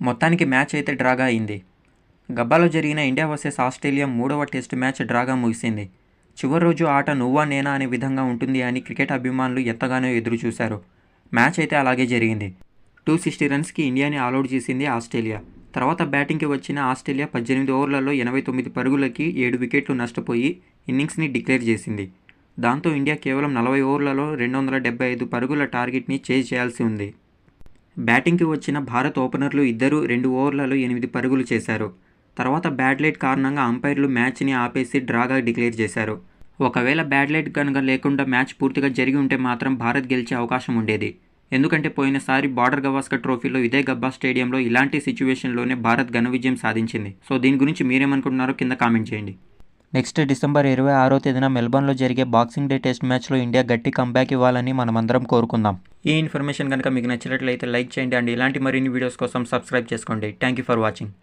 మొత్తానికి మ్యాచ్ అయితే డ్రాగా అయింది. గబ్బాలో జరిగిన ఇండియా వర్సెస్ ఆస్ట్రేలియా 3వ టెస్ట్ మ్యాచ్ డ్రాగా ముగిసింది. చివరి రోజు ఆట నువ్వా నేనా అనే విధంగా ఉంటుంది అని క్రికెట్ అభిమానులు ఎంతగానో ఎదురుచూశారు. మ్యాచ్ అయితే అలాగే జరిగింది. 260 రన్స్కి ఇండియాని ఆలౌట్ చేసింది ఆస్ట్రేలియా. తర్వాత బ్యాటింగ్కి వచ్చిన ఆస్ట్రేలియా 18 ఓవర్లలో 89 పరుగులకి 7 వికెట్లు నష్టపోయి ఇన్నింగ్స్ని డిక్లేర్ చేసింది. దాంతో ఇండియా కేవలం 40 ఓవర్లలో 275 పరుగుల టార్గెట్ని చేజ్ చేయాల్సి ఉంది. బ్యాటింగ్కి వచ్చిన భారత్ ఓపెనర్లు ఇద్దరూ 2 ఓవర్లలో 8 పరుగులు చేశారు. తర్వాత బ్యాడ్ లైట్ కారణంగా అంపైర్లు మ్యాచ్ని ఆపేసి డ్రాగా డిక్లేర్ చేశారు. ఒకవేళ బ్యాడ్ లైట్ కనుక లేకుండా మ్యాచ్ పూర్తిగా జరిగి ఉంటే మాత్రం భారత్ గెలిచే అవకాశం ఉండేది. ఎందుకంటే పోయినసారి బార్డర్ గవాస్కర్ ట్రోఫీలో ఇదే గబ్బా స్టేడియంలో ఇలాంటి సిచ్యువేషన్లోనే భారత్ ఘన విజయం సాధించింది. సో దీని గురించి మీరేమనుకుంటున్నారో కింద కామెంట్ చేయండి. నెక్స్ట్ డిసెంబర్ 26వ తేదీన మెల్బర్న్లో జరిగే బాక్సింగ్ డే టెస్ట్ మ్యాచ్లో ఇండియా గట్టి కంబ్యాక్ ఇవ్వాలని మనమందరం కోరుకుందాం. ఈ ఇన్ఫర్మేషన్ కనుక మీకు నచ్చినట్లయితే లైక్ చేయండి అండ్ ఇలాంటి మరిన్ని వీడియోస్ కోసం సబ్స్క్రైబ్ చేసుకోండి. Thank you for watching.